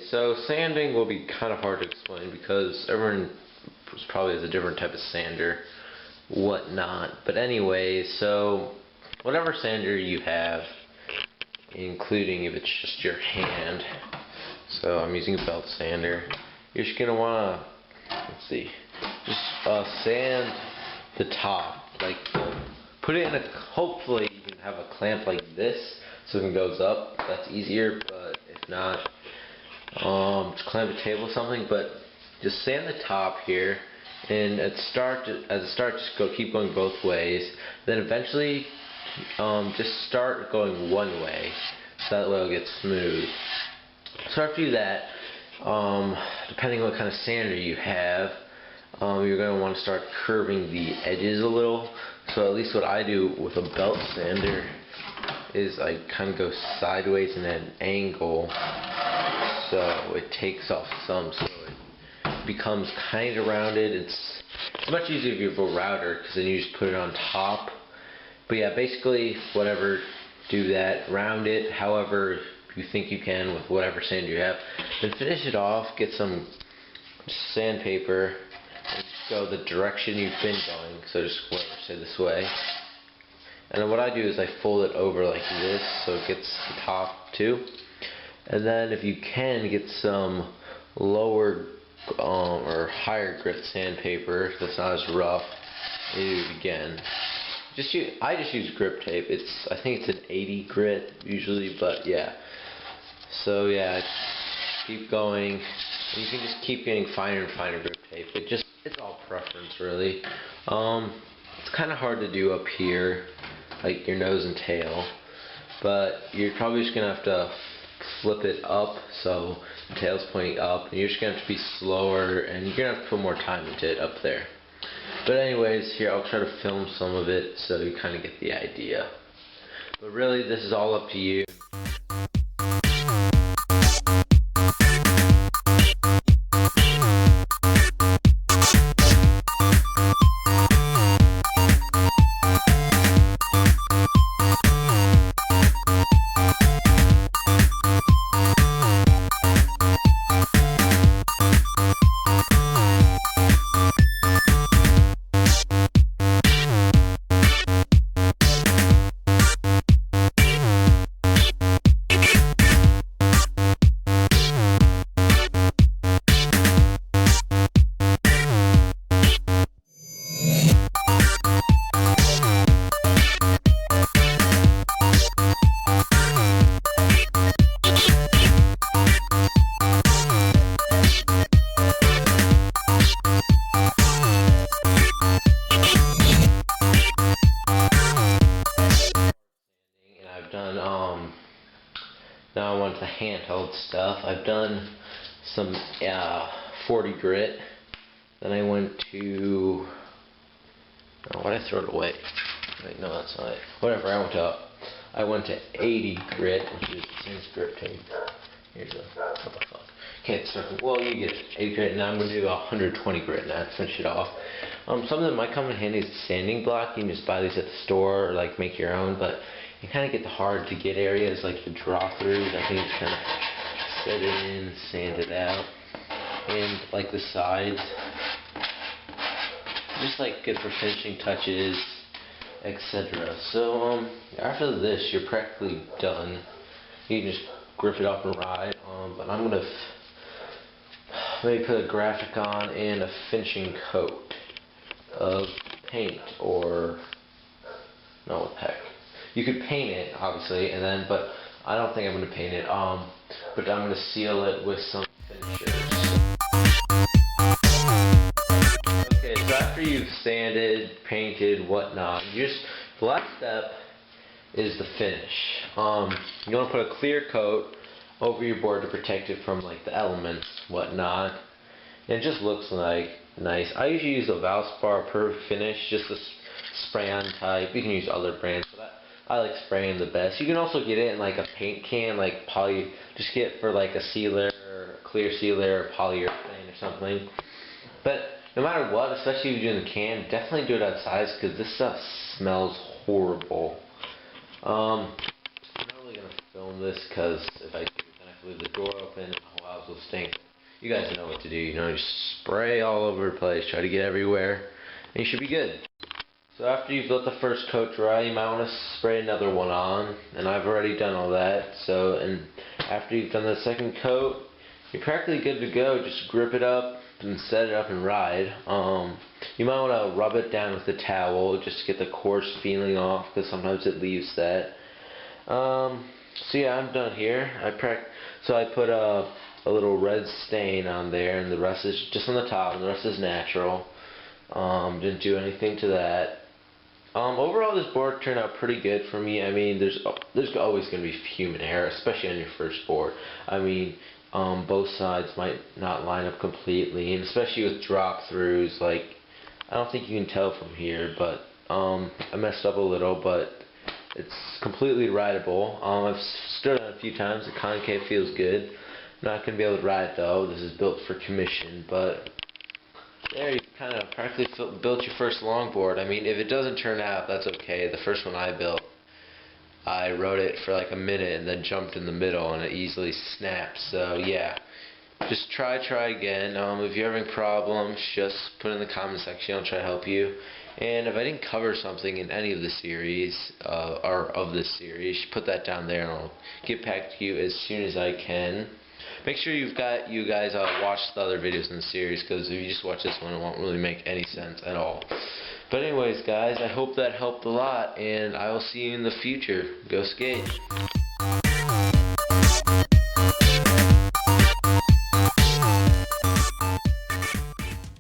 so sanding will be kind of hard to explain because everyone probably has a different type of sander, whatnot. But anyway, so whatever sander you have, including if it's just your hand, so I'm using a belt sander, you're just going to want to, let's see, just sand the top, like put it in a, hopefully you can have a clamp like this so it goes up, that's easier, but if not, just clamp a table or something, but just sand the top here, and as a start just keep going both ways, then eventually just start going one way, so that way it'll get smooth. So after you do that, depending on what kind of sander you have, you're going to want to start curving the edges a little. So at least what I do with a belt sander is I kind of go sideways in an angle, so it takes off some, so it becomes kind of rounded. It's much easier if you have a router, because then you just put it on top. But yeah, basically whatever, do that, round it however you think you can with whatever sander you have. Then finish it off, get some sandpaper, and go the direction you've been going, so just whatever, say this way. And then what I do is I fold it over like this so it gets the top too. And then if you can, get some lower or higher grit sandpaper that's not as rough, and do it again. I just use grip tape. I think it's an 80 grit usually, but yeah. So yeah, keep going. And you can just keep getting finer and finer grip tape. It's all preference really. It's kind of hard to do up here, like your nose and tail, but you're probably just gonna have to flip it up so the tail's pointing up, and you're just gonna have to be slower, and you're gonna have to put more time into it up there. But anyways, here I'll try to film some of it so you kind of get the idea. But really, this is all up to you. Now I want the handheld stuff. I've done some 40 grit. Then I went to, oh, why did I throw it away? Wait, no, that's not it. Whatever. I went to 80 grit, which is the same grip tape. Here's a, what the fuck? Can't circle. Well, you get 80 grit, and I'm going to do 120 grit now to finish it off. Something that might come in handy is the sanding block. You can just buy these at the store or like make your own, but you kind of get the hard to get areas like the draw throughs. I think it's kind of set it in, sand it out, and like the sides, just like good for finishing touches, etc. So after this, you're practically done. You can just grip it up and ride. But I'm gonna maybe put a graphic on and a finishing coat of paint, or no, what the heck. You could paint it, obviously, and then, but I don't think I'm going to paint it, but I'm going to seal it with some finishers. Okay, so after you've sanded, painted, whatnot, the last step is the finish. You want to put a clear coat over your board to protect it from like the elements, whatnot, and it just looks like nice. I usually use a Valspar Perfect Finish, just a spray-on type. You can use other brands, but I like spraying the best. You can also get it in like a paint can, like just get it for like a sealer, or a clear sealer, or polyurethane or something. But no matter what, especially if you're doing the can, definitely do it outside, because this stuff smells horrible. I'm not really going to film this, because if I do, then I have to leave the door open while I was will stink. You guys know what to do, you know, just spray all over the place, try to get everywhere, and you should be good. So after you've let the first coat dry, you might want to spray another one on, and I've already done all that. So, and after you've done the second coat, you're practically good to go. Just grip it up and set it up and ride. You might want to rub it down with a towel just to get the coarse feeling off, because sometimes it leaves that. So yeah, I'm done here. So I put a little red stain on there, and the rest is just on the top, and the rest is natural. Didn't do anything to that. Overall, this board turned out pretty good for me. I mean, there's always going to be human error, especially on your first board. I mean, both sides might not line up completely, and especially with drop-throughs. Like, I don't think you can tell from here, but I messed up a little, but it's completely rideable. I've stood on it a few times. The concave feels good. I'm not going to be able to ride it though. This is built for commission, but there you kind of practically built your first longboard. I mean, if it doesn't turn out, that's okay. The first one I built, I rode it for like a minute and then jumped in the middle and it easily snapped. So yeah, just try again. If you're having problems, just put it in the comment section. I'll try to help you. And if I didn't cover something in any of the series, or of this series, put that down there and I'll get back to you as soon as I can. Make sure you guys watch the other videos in the series, because if you just watch this one, it won't really make any sense at all. But anyways, guys, I hope that helped a lot, and I will see you in the future. Go skate!